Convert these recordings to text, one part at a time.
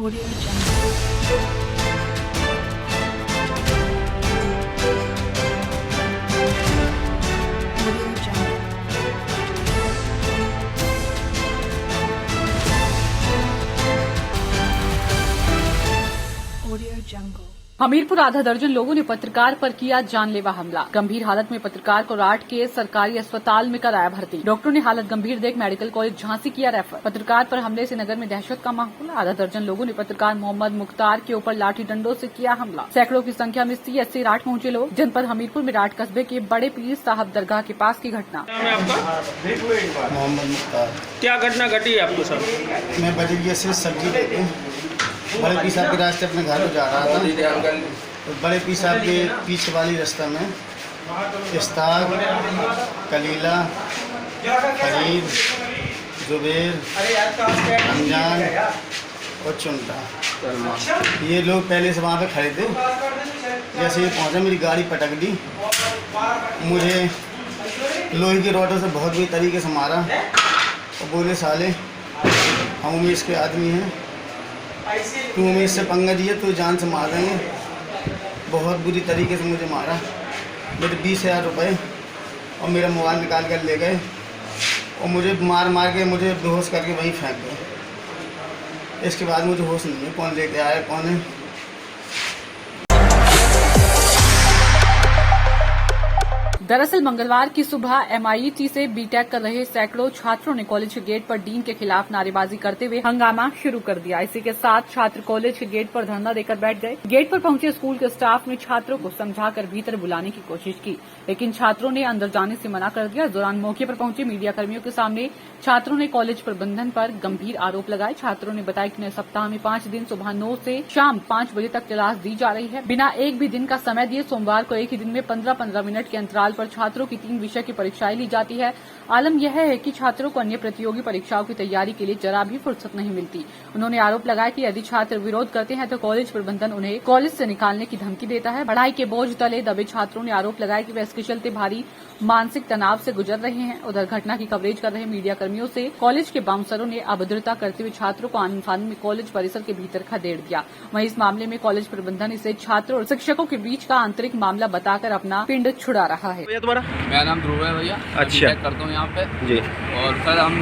Audio Jungle. Audio Jungle. Audio Jungle. Hamirpur आधा दर्जन लोगों ने पत्रकार पर किया जानलेवा हमला। गंभीर हालत में पत्रकार को राट के सरकारी अस्पताल में कराया भर्ती। डॉक्टरों ने हालत गंभीर देख मेडिकल कॉलेज झांसी किया रेफर। पत्रकार पर हमले से नगर में दहशत का माहौल। आधा दर्जन लोगों ने पत्रकार मोहम्मद मुख्तार के ऊपर लाठी डंडों से किया हमला। सैकड़ों की संख्या में CSC राट पहुंचे लोग। जनपद हमीरपुर में राट कस्बे के बड़े पीर साहब दरगाह के पास की घटना। नाम है आपका? मोहम्मद मुख्तार। क्या घटना घटी है आपको सर? मैं बजरिया से सब्जी लेके बड़े पी साहब के रास्ते अपने घर को जा रहा था। तो बड़े पी साहब के पीछे वाली रास्ता में इस्ताक, कलीला, फरीद, जुबेर, रमजान और चुनता, ये लोग पहले से वहाँ पे खड़े थे। जैसे ये पहुँचा मेरी गाड़ी पटक दी। मुझे लोहे की रोडों से बहुत बुरी तरीके से मारा और बोले साले हम उमेश के आदमी हैं, तू उमेश से पंगा दिए तो जान से मार देंगे। बहुत बुरी तरीके से मुझे मारा। मेरे 20,000 रुपये और मेरा मोबाइल निकाल कर ले गए और मुझे मार मार के मुझे बेहोश करके वहीं फेंक गए। इसके बाद मुझे होश नहीं है, कौन लेके आया कौन है। दरअसल मंगलवार की सुबह MIT से बीटेक कर रहे सैकड़ों छात्रों ने कॉलेज के गेट पर डीन के खिलाफ नारेबाजी करते हुए हंगामा शुरू कर दिया। इसी के साथ छात्र कॉलेज के गेट पर धरना देकर बैठ गए। गेट पर पहुंचे स्कूल के स्टाफ ने छात्रों को समझाकर भीतर बुलाने की कोशिश की, लेकिन छात्रों ने अंदर जाने से मना कर दिया। इस दौरान मौके पर पहुंचे मीडिया कर्मियों के सामने छात्रों ने कॉलेज प्रबंधन पर गंभीर आरोप लगाए। छात्रों ने बताया कि नए सप्ताह में 5 दिन सुबह 9 से शाम 5 बजे तक क्लास दी जा रही है। बिना एक भी दिन का समय दिए सोमवार को एक ही दिन में 15-15 मिनट के अंतराल पर छात्रों की 3 विषय की परीक्षाएं ली जाती है। आलम यह है कि छात्रों को अन्य प्रतियोगी परीक्षाओं की तैयारी के लिए जरा भी फुर्सत नहीं मिलती। उन्होंने आरोप लगाया कि यदि छात्र विरोध करते हैं तो कॉलेज प्रबंधन उन्हें कॉलेज से निकालने की धमकी देता है। पढ़ाई के बोझ तले दबे छात्रों ने आरोप लगाया कि वे इसके चलते भारी मानसिक तनाव से गुजर रहे हैं। उधर घटना की कवरेज कर रहे मीडिया कर्मियों से कॉलेज के बाउंसरों ने अभद्रता करते हुए छात्रों को आनन-फानन में कॉलेज परिसर के भीतर खदेड़ दिया। वहीं इस मामले में कॉलेज प्रबंधन इसे छात्रों और शिक्षकों के बीच का आंतरिक मामला बताकर अपना पिंड छुड़ा रहा है। मेरा नाम ध्रुव है भैया। अच्छा। चेक करता हूँ यहाँ पे जी। और सर हम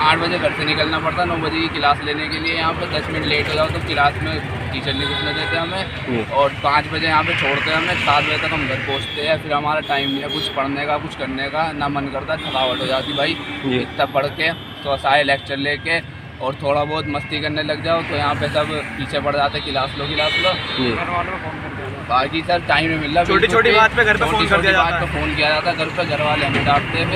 8 बजे घर से निकलना पड़ता है 9 बजे की क्लास लेने के लिए। यहाँ पे 10 मिनट लेट हो जाओ तो क्लास में टीचर नहीं घुसने देते हमें और 5 बजे यहाँ पे छोड़ते हैं हमें। 7 बजे तक हम घर पहुँचते हैं। फिर हमारा टाइम नहीं है कुछ पढ़ने का कुछ करने का, ना मन करता, थकावट हो जाती भाई। इतना पढ़ के तो सारे लेक्चर लेके और थोड़ा बहुत मस्ती करने लग जाओ तो यहाँ पे सब पीछे पड़ जाते, क्लास लो। बाकी सर टाइम नहीं मिल रहा। छोटी छोटी बात पे घर पे फोन कर दिया जाता है। फोन किया जाता है घर पे, घर वाले हमें डांटते हैं।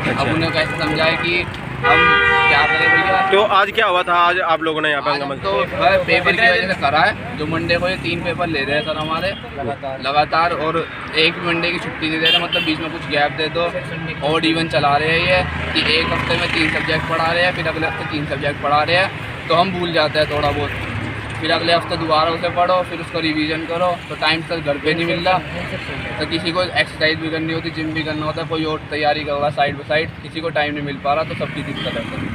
फिर अब उन्हें कैसे समझाए कि हम क्या करें भैया। तो आज क्या हुआ था? आज आप लोगों ने यहाँ पे हंगामा तो पेपर की वजह से करा है। जो मंडे को ये 3 पेपर ले रहे हैं सर हमारे लगातार और एक मंडे की छुट्टी नहीं दे रहे, मतलब बीच में कुछ गैप दे दो। और इवन चला रहे हैं ये कि एक हफ्ते में 3 सब्जेक्ट पढ़ा रहे हैं, फिर अगले हफ्ते 3 सब्जेक्ट पढ़ा रहे हैं, तो हम भूल जाते हैं थोड़ा बहुत। फिर अगले हफ्ते दोबारा उसे पढ़ो, फिर उसको रिवीजन करो, तो टाइम सर घर पे नहीं मिल रहा। तो किसी को एक्सरसाइज भी करनी होती, जिम भी करना होता, कोई और तैयारी कर रहा साइड बाई साइड, किसी को टाइम नहीं मिल पा रहा, तो सबकी दिक्कत है sir.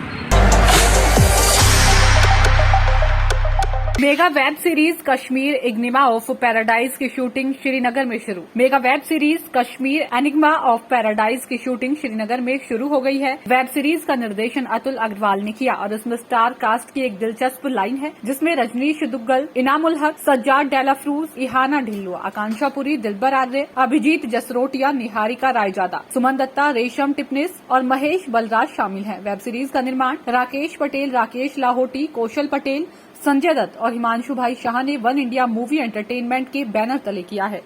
Mega web series Kashmir enigma of paradise की शूटिंग श्रीनगर में शुरू। Mega web series Kashmir enigma of paradise की शूटिंग श्रीनगर में शुरू हो गई है। वेब सीरीज का निर्देशन अतुल अग्रवाल ने किया और इसमें स्टार कास्ट की एक दिलचस्प लाइन है जिसमें रजनीश दुग्गल, इनामुल हक, सज्जाद डेलाफ्रूज, इहाना ढिल्लो, आकांक्षा पुरी, दिलबर आर्य, अभिजीत जसरोटिया, निहारिका रायजादा, सुमन दत्ता, रेशम टिपनिस और महेश बलराज शामिल हैं। वेब सीरीज का निर्माण राकेश पटेल, राकेश लाहोटी, कौशल पटेल, संजय दत्त और हिमांशु भाई शाह ने वन इंडिया मूवी एंटरटेनमेंट के बैनर तले किया है।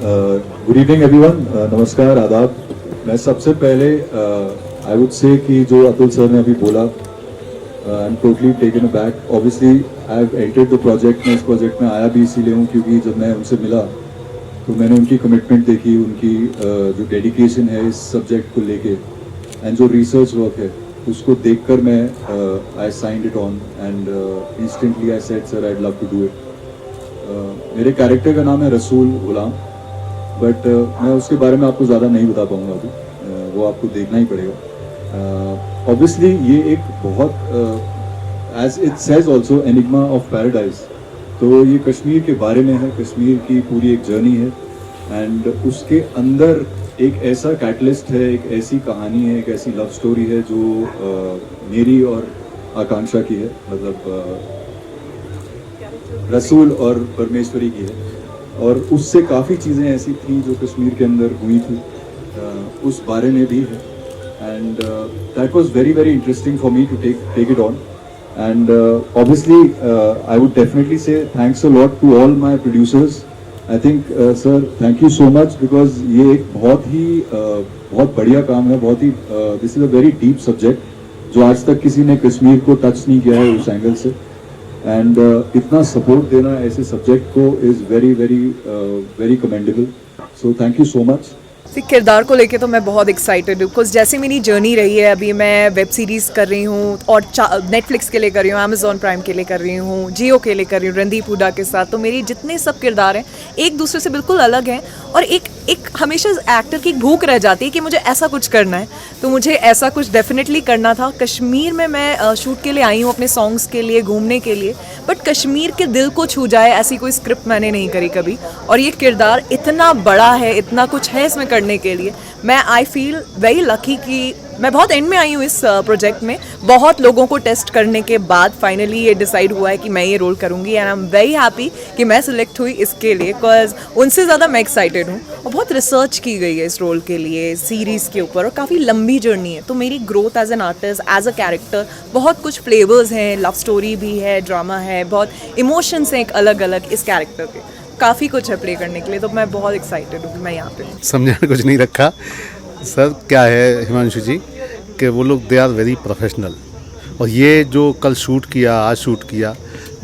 गुड इवनिंग एवरीवन, नमस्कार, आदाब। मैं सबसे पहले आई वुड से कि जो अतुल सर ने अभी बोला, I am totally taken back. Obviously I have entered the project. मैं इस प्रोजेक्ट में आया भी इसीलिए हूँ क्योंकि जब मैं उनसे मिला तो मैंने उनकी कमिटमेंट देखी, उनकी जो डेडिकेशन है इस सब्जेक्ट को लेके एंड जो रिसर्च वर्क है उसको देखकर मैं I signed it on and instantly I said sir I love to do it. मेरे कैरेक्टर का नाम है रसूल गुलाम, बट मैं उसके बारे में आपको ज़्यादा नहीं बता पाऊँगा अभी, वो आपको देखना ही पड़ेगा। ऑब्वियसली ये एक बहुत as it says also enigma of paradise, तो ये कश्मीर के बारे में है, कश्मीर की पूरी एक जर्नी है एंड उसके अंदर एक ऐसा कैटलिस्ट है, एक ऐसी कहानी है, एक ऐसी लव स्टोरी है जो मेरी और आकांक्षा की है, मतलब रसूल और परमेश्वरी की है। और उससे काफ़ी चीज़ें ऐसी थी जो कश्मीर के अंदर हुई थी, उस बारे में भी है and that was very very interesting for me to take it on and obviously I would definitely say thanks a lot to all my producers. I think sir thank you so much because ये एक बहुत बढ़िया काम है, बहुत ही this is a very deep subject जो आज तक किसी ने कश्मीर को टच नहीं किया है उस एंगल से एंड इतना सपोर्ट देना ऐसे सब्जेक्ट को is very very very commendable, so thank you so much. किरदार को लेके तो मैं बहुत एक्साइटेड हूँ बिकॉज जैसे मेरी जर्नी रही है, अभी मैं वेब सीरीज़ कर रही हूँ और नेटफ्लिक्स के लिए कर रही हूँ, अमेजॉन प्राइम के लिए कर रही हूँ, जियो के लिए कर रही हूँ रणदीप हुडा के साथ। तो मेरी जितने सब किरदार हैं एक दूसरे से बिल्कुल अलग हैं और एक हमेशा एक्टर की एक भूख रह जाती है कि मुझे ऐसा कुछ करना है, तो मुझे ऐसा कुछ डेफिनेटली करना था। कश्मीर में मैं शूट के लिए आई हूँ अपने सॉन्ग्स के लिए, घूमने के लिए, बट कश्मीर के दिल को छू जाए ऐसी कोई स्क्रिप्ट मैंने नहीं करी कभी। और ये किरदार इतना बड़ा है, इतना कुछ है इसमें करने के लिए। मैं आई फील वेरी लकी कि मैं बहुत एंड में आई हूँ इस प्रोजेक्ट में। बहुत लोगों को टेस्ट करने के बाद फाइनली ये डिसाइड हुआ है कि मैं ये रोल करूँगी and I am very happy कि मैं सिलेक्ट हुई इसके लिए, बिकॉज उनसे ज़्यादा मैं एक्साइटेड हूँ। और बहुत रिसर्च की गई है इस रोल के लिए, सीरीज़ के ऊपर, और काफ़ी लंबी जर्नी है। तो मेरी growth as an artist, as a character, बहुत कुछ फ्लेवर्स हैं, लव स्टोरी भी है, ड्रामा है, बहुत इमोशंस हैं एक अलग अलग इस कैरेक्टर के, काफ़ी कुछ है प्ले करने के लिए। तो मैं बहुत एक्साइटेड हूँ कि मैं यहाँ पे हूँ। समझाने कुछ नहीं रखा सर, क्या है हिमांशु जी कि वो लोग दे आर वेरी प्रोफेशनल, और ये जो कल शूट किया, आज शूट किया,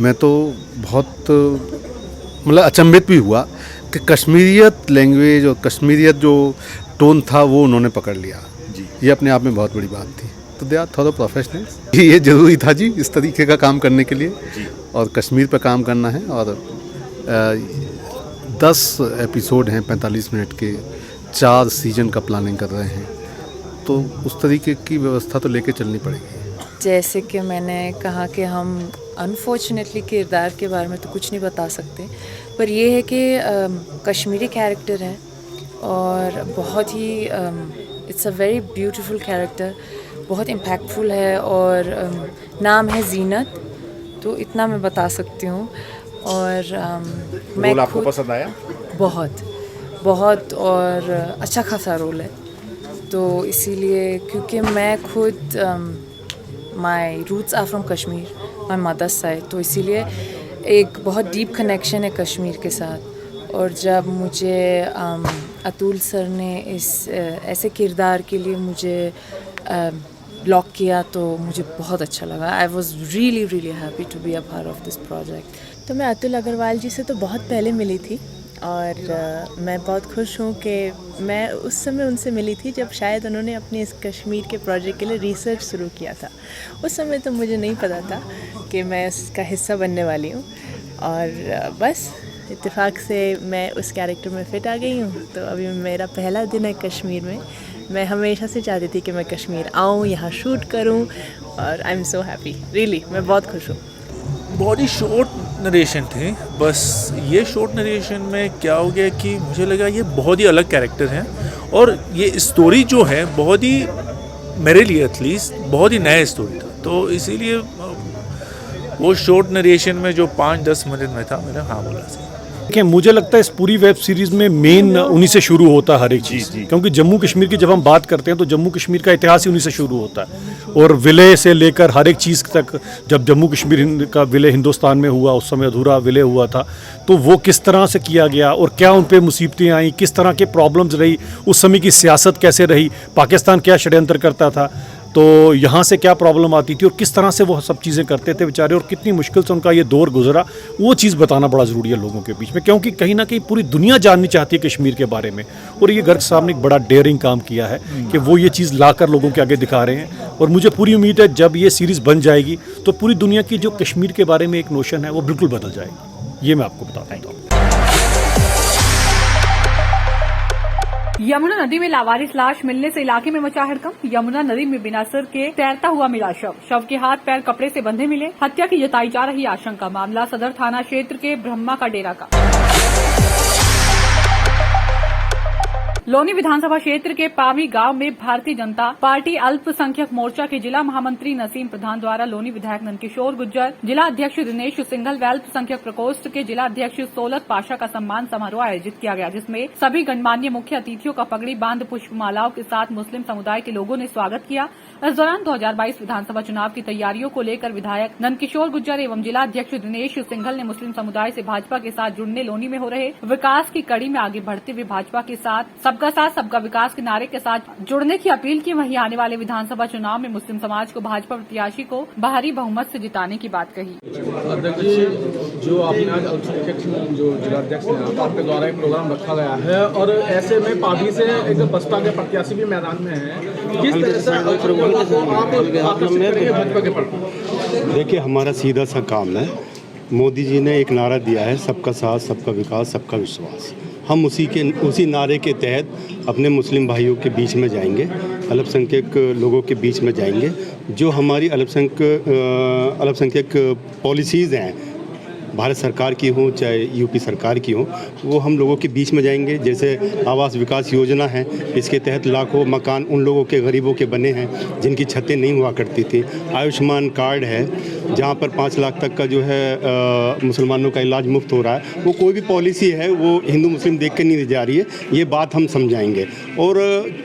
मैं तो बहुत मतलब अचंभित भी हुआ कि कश्मीरियत लैंग्वेज और कश्मीरियत जो टोन था वो उन्होंने पकड़ लिया जी। ये अपने आप में बहुत बड़ी बात थी। तो दे आर थोड़ा प्रोफेशनल, ये ज़रूरी था जी इस तरीके का काम करने के लिए जी। और कश्मीर पर काम करना है और 10 एपिसोड हैं 45 मिनट के, 4 सीजन का प्लानिंग कर रहे हैं, तो उस तरीके की व्यवस्था तो लेके चलनी पड़ेगी। जैसे कि मैंने कहा कि हम अनफॉर्चुनेटली किरदार के बारे में तो कुछ नहीं बता सकते, पर यह है कि कश्मीरी कैरेक्टर है और बहुत ही it's a very beautiful character, बहुत इम्पैक्टफुल है और नाम है जीनत, तो इतना मैं बता सकती हूँ। और मैं रोल आपको पसंद आया? बहुत और अच्छा खासा रोल है, तो इसीलिए क्योंकि मैं खुद my roots are from Kashmir, my mother's side, तो इसीलिए एक बहुत डीप कनेक्शन है कश्मीर के साथ। और जब मुझे अतुल सर ने इस ऐसे किरदार के लिए मुझे ब्लॉक किया तो मुझे बहुत अच्छा लगा। I was really really happy to be a part of this project. तो मैं अतुल अग्रवाल जी से तो बहुत पहले मिली थी और मैं बहुत खुश हूँ कि मैं उस समय उनसे मिली थी जब शायद उन्होंने अपने इस कश्मीर के प्रोजेक्ट के लिए रिसर्च शुरू किया था। उस समय तो मुझे नहीं पता था कि मैं उसका हिस्सा बनने वाली हूँ और बस इत्तेफाक से मैं उस कैरेक्टर में फ़िट आ गई हूँ। तो अभी मेरा पहला दिन है कश्मीर में। मैं हमेशा से चाहती थी कि मैं कश्मीर आऊँ, यहाँ शूट करूँ और I am so happy, really मैं बहुत खुश हूँ। बहुत ही शॉर्ट नरेशन थी, बस ये शॉर्ट नरेशन में क्या हो गया कि मुझे लगा ये बहुत ही अलग कैरेक्टर है और ये स्टोरी जो है बहुत ही, मेरे लिए एटलीस्ट बहुत ही नया स्टोरी था, तो इसीलिए वो शॉर्ट नरेशन में जो 5-10 मिनट में था मैंने हाँ बोला था। कि मुझे लगता है इस पूरी वेब सीरीज़ में मेन उन्हीं से शुरू होता है हर एक चीज़, क्योंकि जम्मू कश्मीर की जब हम बात करते हैं तो जम्मू कश्मीर का इतिहास ही उन्हीं से शुरू होता है और विलय से लेकर हर एक चीज़ तक। जब जम्मू कश्मीर का विलय हिंदुस्तान में हुआ उस समय अधूरा विलय हुआ था, तो वो किस तरह से किया गया और क्या उन पर मुसीबतें आई, किस तरह के प्रॉब्लम्स रही, उस समय की सियासत कैसे रही, पाकिस्तान क्या षड्यंत्र करता था, तो यहाँ से क्या प्रॉब्लम आती थी और किस तरह से वो सब चीज़ें करते थे बेचारे और कितनी मुश्किल से उनका ये दौर गुजरा, वो चीज़ बताना बड़ा ज़रूरी है लोगों के बीच में, क्योंकि कहीं ना कहीं पूरी दुनिया जाननी चाहती है कश्मीर के बारे में। और ये गर्ग साहब ने एक बड़ा डेयरिंग काम किया है कि वो ये चीज़ लाकर लोगों के आगे दिखा रहे हैं। और मुझे पूरी उम्मीद है जब ये सीरीज़ बन जाएगी तो पूरी दुनिया की जो कश्मीर के बारे में एक नोशन है वो बिल्कुल बदल जाएगी, ये मैं आपको बता देता हूँ। यमुना नदी में लावारिस लाश मिलने से इलाके में मचा हड़कंप। यमुना नदी में बिना सिर के तैरता हुआ मिला शव के हाथ पैर कपड़े से बंधे मिले। हत्या की जताई जा रही आशंका। मामला सदर थाना क्षेत्र के ब्रह्मा का डेरा का। लोनी विधानसभा क्षेत्र के पावी गांव में भारतीय जनता पार्टी अल्पसंख्यक मोर्चा के जिला महामंत्री नसीम प्रधान द्वारा लोनी विधायक नंदकिशोर गुर्जर, जिला अध्यक्ष दिनेश सिंघल व अल्पसंख्यक प्रकोष्ठ के जिला अध्यक्ष सोलत पाशा का सम्मान समारोह आयोजित किया गया, जिसमें सभी गणमान्य मुख्य अतिथियों का पगड़ी बांध पुष्पमालाओं के साथ मुस्लिम समुदाय के लोगों ने स्वागत किया। इस दौरान 2022 विधानसभा चुनाव की तैयारियों को लेकर विधायक नंदकिशोर गुर्जर एवं जिला अध्यक्ष दिनेश सिंघल ने मुस्लिम समुदाय से भाजपा के साथ जुड़ने, लोनी में हो रहे विकास की कड़ी में आगे बढ़ते हुए भाजपा के साथ सबका विकास के नारे के साथ जुड़ने की अपील की। वहीं आने वाले विधानसभा चुनाव में मुस्लिम समाज को भाजपा प्रत्याशी को भारी बहुमत से जिताने की बात कही। अध्यक्ष जी, जो आपने आज अल्पसंख्यक जो जिलाध्यक्ष हैं आपके द्वारा एक प्रोग्राम रखा गया है और ऐसे में पाभी से एक बसपा के प्रत्याशी भी मैदान में हैं, किस तरह से आप आकर्षित करेंगे भाजपा के प्रति? देखिए, हमारा सीधा सा काम है। मोदी जी ने एक नारा दिया है, सबका साथ, सबका विकास, सबका विश्वास। हम उसी नारे के तहत अपने मुस्लिम भाइयों के बीच में जाएंगे, अल्पसंख्यक लोगों के बीच में जाएंगे। जो हमारी अल्पसंख्यक पॉलिसीज़ हैं, भारत सरकार की हों चाहे यूपी सरकार की हों, वो हम लोगों के बीच में जाएंगे। जैसे आवास विकास योजना है, इसके तहत लाखों मकान उन लोगों के गरीबों के बने हैं जिनकी छतें नहीं हुआ करती थी। आयुष्मान कार्ड है, जहाँ पर 5 लाख तक का जो है मुसलमानों का इलाज मुफ्त हो रहा है। वो कोई भी पॉलिसी है वो हिंदू मुस्लिम देख कर नहीं जा रही है, ये बात हम समझाएंगे और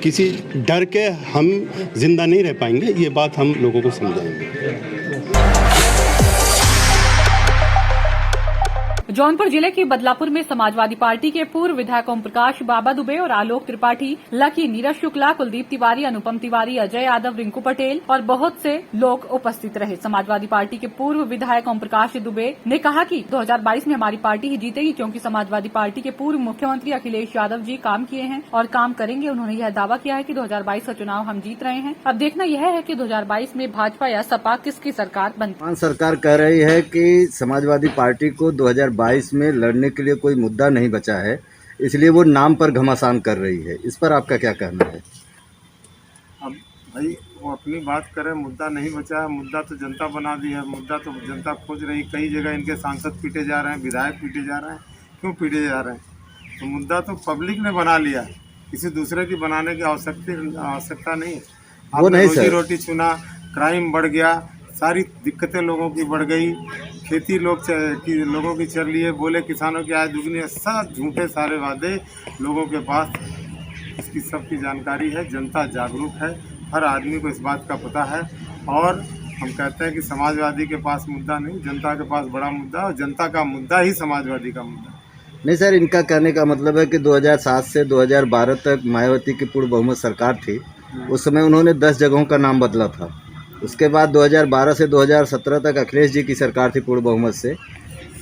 किसी डर के हम जिंदा नहीं रह पाएंगे, ये बात हम लोगों को समझाएंगे। जौनपुर जिले के बदलापुर में समाजवादी पार्टी के पूर्व विधायक ओम प्रकाश, बाबा दुबे और आलोक त्रिपाठी, लकी, नीरज शुक्ला, कुलदीप तिवारी, अनुपम तिवारी, अजय यादव, रिंकू पटेल और बहुत से लोग उपस्थित रहे। समाजवादी पार्टी के पूर्व विधायक ओम प्रकाश दुबे ने कहा कि 2022 में हमारी पार्टी ही जीतेगी, क्योंकि समाजवादी पार्टी के पूर्व मुख्यमंत्री अखिलेश यादव जी काम किए हैं और काम करेंगे। उन्होंने यह दावा किया है कि 2022 का चुनाव हम जीत रहे हैं। अब देखना यह है कि 2022 में भाजपा या सपा किसकी सरकार बनती। सरकार कह रही है कि समाजवादी पार्टी को 2022 में लड़ने के लिए कोई मुद्दा नहीं बचा है, इसलिए वो नाम पर घमासान कर रही है। इस पर आपका क्या कहना है? अब भाई वो अपनी बात करें, मुद्दा नहीं बचा है, मुद्दा तो जनता बना दी है, मुद्दा तो जनता खोज रही। कई जगह इनके सांसद पीटे जा रहे हैं, विधायक पीटे जा रहे हैं। क्यों पीटे जा रहे हैं? तो मुद्दा तो पब्लिक ने बना लिया है, किसी दूसरे की बनाने की आवश्यकता नहीं है। आपने रोजी रोटी चुना, क्राइम बढ़ गया, सारी दिक्कतें लोगों की बढ़ गई, खेती लोगों की चल रही है, बोले किसानों की आय दुगनी है, सब झूठे सारे वादे लोगों के पास। इसकी सबकी जानकारी है, जनता जागरूक है, हर आदमी को इस बात का पता है। और हम कहते हैं कि समाजवादी के पास मुद्दा नहीं, जनता के पास बड़ा मुद्दा है और जनता का मुद्दा ही समाजवादी का मुद्दा। नहीं सर, इनका कहने का मतलब है कि 2007 से 2012 तक मायावती की पूर्ण बहुमत सरकार थी, उस समय उन्होंने 10 जगहों का नाम बदला था। उसके बाद 2012 से 2017 तक अखिलेश जी की सरकार थी पूर्ण बहुमत से,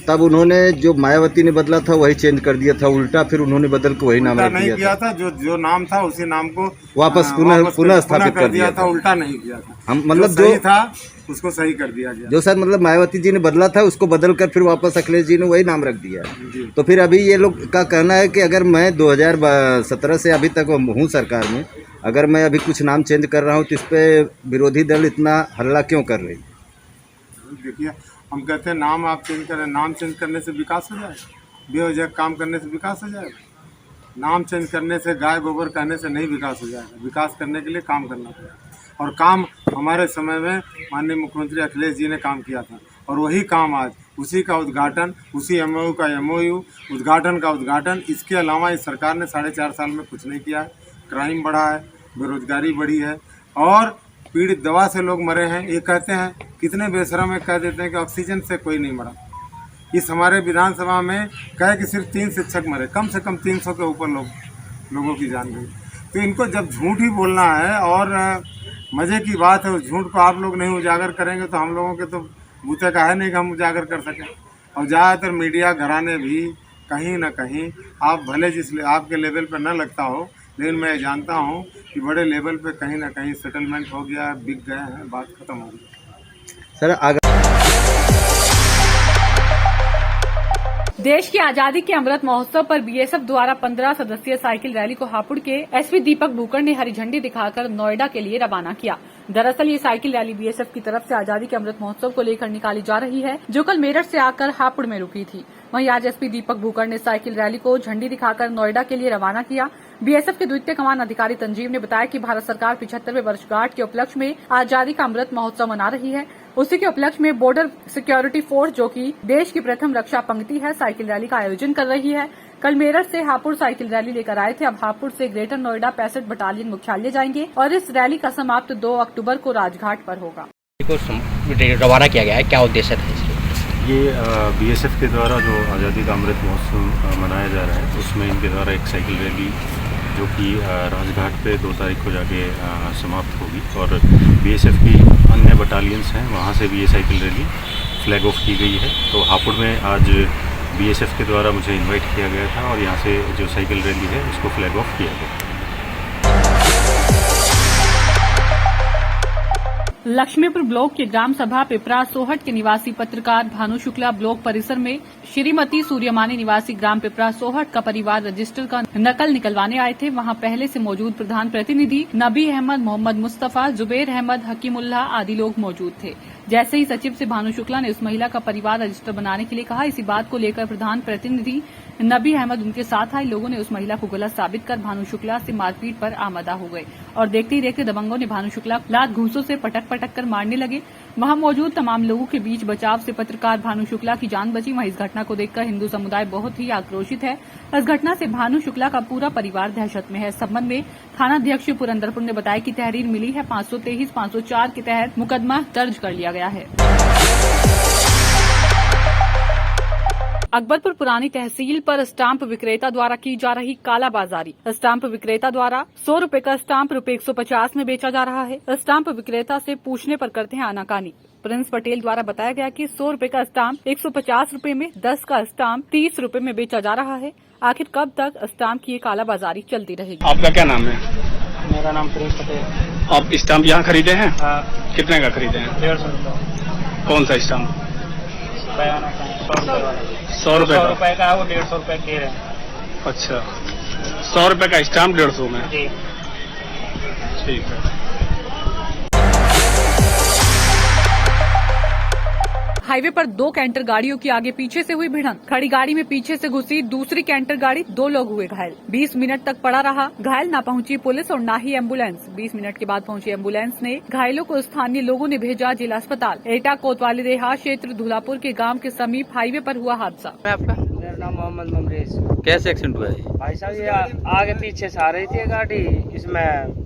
तब उन्होंने जो मायावती ने बदला था वही चेंज कर दिया था उल्टा, फिर उन्होंने बदल के वही नाम रख दिया था। जो नाम था उसी नाम को वापस पुनः स्थापित कर दिया था, उल्टा नहीं किया था। हम मतलब जो था उसको सही कर दिया गया। जो सर मतलब मायावती जी ने बदला था उसको बदल कर फिर वापस अखिलेश जी ने वही नाम रख दिया। तो फिर अभी ये लोग का कहना है कि अगर मैं 2017 से अभी तक हूँ सरकार में, अगर मैं अभी कुछ नाम चेंज कर रहा हूँ तो इस पर विरोधी दल इतना हल्ला क्यों कर रही? देखिए, हम कहते हैं नाम आप चेंज करें, नाम चेंज करने से विकास हो जाएगा, बेवजह काम करने से विकास हो जाएगा। नाम चेंज करने से, गाय गोबर कहने से नहीं विकास हो जाएगा। विकास करने के लिए काम करना पड़ेगा और काम हमारे समय में माननीय मुख्यमंत्री अखिलेश जी ने काम किया था और वही काम आज उसी का उद्घाटन, उसी MOU का MOU, उद्घाटन का उद्घाटन। इसके अलावा इस सरकार ने 4.5 साल में कुछ नहीं किया है। क्राइम बढ़ा है, बेरोजगारी बढ़ी है और पीड़ित दवा से लोग मरे हैं। ये कहते हैं, कितने बेशरम है, कह देते हैं कि ऑक्सीजन से कोई नहीं मरा। इस हमारे विधानसभा में कहे कि सिर्फ 3 शिक्षक मरे, कम से कम 300 के ऊपर लोगों की जान गई। तो इनको जब झूठ ही बोलना है और मज़े की बात है, उस झूठ को आप लोग नहीं उजागर करेंगे तो हम लोगों के तो बूते का है नहीं कि हम उजागर कर सकें। और ज़्यादातर मीडिया घराने भी कहीं ना कहीं, आप भले आपके लेवल पर न लगता हो, लेकिन मैं जानता हूँ कि बड़े लेवल पे कहीं ना कहीं सेटलमेंट हो गया, बिक गए हैं, बात खत्म हो गई। सर देश की आजादी के अमृत महोत्सव पर बीएसएफ द्वारा 15 सदस्यीय साइकिल रैली को हापुड़ के एसपी दीपक भूकड़ ने हरी झंडी दिखाकर नोएडा के लिए रवाना किया। दरअसल ये साइकिल रैली बीएसएफ की तरफ से आजादी के अमृत महोत्सव को लेकर निकाली जा रही है, जो कल मेरठ से आकर हापुड़ में रुकी थी। वहीं आज एसपी दीपक भूकड़ ने साइकिल रैली को झंडी दिखाकर नोएडा के लिए रवाना किया। बीएसएफ के द्वितीय कमान अधिकारी तंजीव ने बताया कि भारत सरकार 75वें वर्षगांठ के उपलक्ष्य में आजादी का अमृत महोत्सव मना रही है। उसी के उपलक्ष्य में बॉर्डर सिक्योरिटी फोर्स, जो कि देश की प्रथम रक्षा पंक्ति है, साइकिल रैली का आयोजन कर रही है। कल मेरठ से हापुड़ साइकिल रैली लेकर आए थे। अब हापुड़ से ग्रेटर नोएडा 65 बटालियन मुख्यालय जाएंगे और इस रैली का समाप्त 2 अक्टूबर को राजघाट पर होगा। रवाना किया गया है, क्या उद्देश्य था इसके? ये बीएसएफ के द्वारा जो आज़ादी का अमृत महोत्सव मनाया जा रहा है, उसमें इनके द्वारा एक साइकिल रैली जो कि राजघाट पे 2 तारीख को जाके समाप्त होगी और बीएसएफ की अन्य बटालियंस हैं, वहाँ से भी ये साइकिल रैली फ्लैग ऑफ की गई है। तो हापुड़ में आज बीएसएफ के द्वारा मुझे इनवाइट किया गया था और यहाँ से जो साइकिल रैली है उसको फ्लैग ऑफ किया गया। लक्ष्मीपुर ब्लॉक के ग्राम सभा पिपरा सोहट के निवासी पत्रकार भानु शुक्ला ब्लॉक परिसर में श्रीमती सूर्यमानी निवासी ग्राम पिपरा सोहट का परिवार रजिस्टर का नकल निकलवाने आए थे। वहां पहले से मौजूद प्रधान प्रतिनिधि नबी अहमद, मोहम्मद मुस्तफा, जुबेर अहमद, हकीमुल्लाह आदि लोग मौजूद थे। जैसे ही सचिव से भानु शुक्ला ने उस महिला का परिवार रजिस्टर बनाने के लिए कहा, इसी बात को लेकर प्रधान प्रतिनिधि नबी अहमद उनके साथ आए लोगों ने उस महिला को गलत साबित कर भानु शुक्ला से मारपीट पर आमदा हो गए और देखते ही देखते दबंगों ने भानु शुक्ला लात घूंसों से पटक कर मारने लगे। वहां मौजूद तमाम लोगों के बीच बचाव से पत्रकार भानु शुक्ला की जान बची। वहीं इस घटना को देखकर हिंदू समुदाय बहुत ही आक्रोशित है। इस घटना से भानु शुक्ला का पूरा परिवार दहशत में है। इस संबंध में थानाध्यक्ष पुरंदरपुर ने बताया कि तहरीर मिली है। 523, 504 के तहत मुकदमा दर्ज कर लिया गया है। अकबरपुर पुरानी तहसील पर स्टाम्प विक्रेता द्वारा की जा रही कालाबाजारी। स्टाम्प विक्रेता द्वारा 100 रुपए का स्टाम्प रुपए 150 में बेचा जा रहा है। स्टाम्प विक्रेता से पूछने पर करते हैं आनाकानी। प्रिंस पटेल द्वारा बताया गया कि 100 रुपए का स्टाम्प 150 रुपए में, 10 का स्टाम्प 30 रुपए में बेचा जा रहा है। आखिर कब तक स्टाम्प की ये कालाबाजारी चलती रहेगी? आपका क्या नाम है? मेरा नाम प्रिंस पटेल। आप स्टाम्प यहाँ खरीदे हैं? हाँ। कितने का खरीदे हैं? 150 रुपये। कौन सा स्टाम्प? 100 रुपए का? 100 रुपए का है, वो 150 रुपए के है। अच्छा, 100 रुपए का स्टाम्प 150 में? जी। ठीक है। हाईवे पर 2 कैंटर गाड़ियों की आगे पीछे से हुई भिड़ंत। खड़ी गाड़ी में पीछे से घुसी दूसरी कैंटर गाड़ी, 2 लोग हुए घायल। 20 मिनट तक पड़ा रहा। घायल न पहुंची पुलिस और न ही एम्बुलेंस। 20 मिनट के बाद पहुंची एम्बुलेंस ने घायलों को स्थानीय लोगों ने भेजा जिला अस्पताल। एटा कोतवाली देहात क्षेत्र धुलापुर के गांव के समीप हाईवे पर हुआ हादसा। आपका? मेरा नाम मोहम्मद ममरेज। कैसे एक्सीडेंट हुआ है? भाई साहब ये आगे पीछे से आ रही थी गाड़ी, इसमें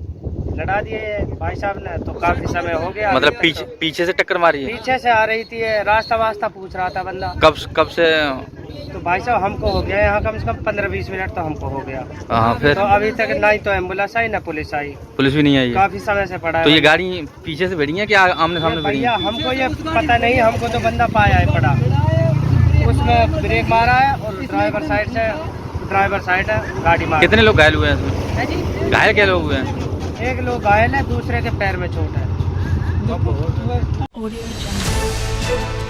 लड़ा दिए भाई साहब ने, तो काफी समय हो गया। मतलब पीछे से टक्कर मारी है? पीछे से आ रही थी, रास्ता वास्ता पूछ रहा था बंदा। कब से? तो भाई साहब हमको हो गया यहाँ कम से कम 15-20 मिनट तो हमको हो गया। फिर तो अभी तक ना ही तो एम्बुलेंस आई ना पुलिस आई। पुलिस भी नहीं आई? काफी समय से पड़ा है। तो ये गाड़ी पीछे से भिड़ी है क्या आमने सामने भिड़ी है? हमको ये पता नहीं, हमको तो बंदा पाया है पड़ा, उसमें ब्रेक मारा है और ड्राइवर साइड है गाड़ी मारा। कितने लोग घायल हुए हैं इसमें? घायल क्या लोग हुए हैं? एक लोग घायल है, दूसरे के पैर में चोट है। Audio Jungle.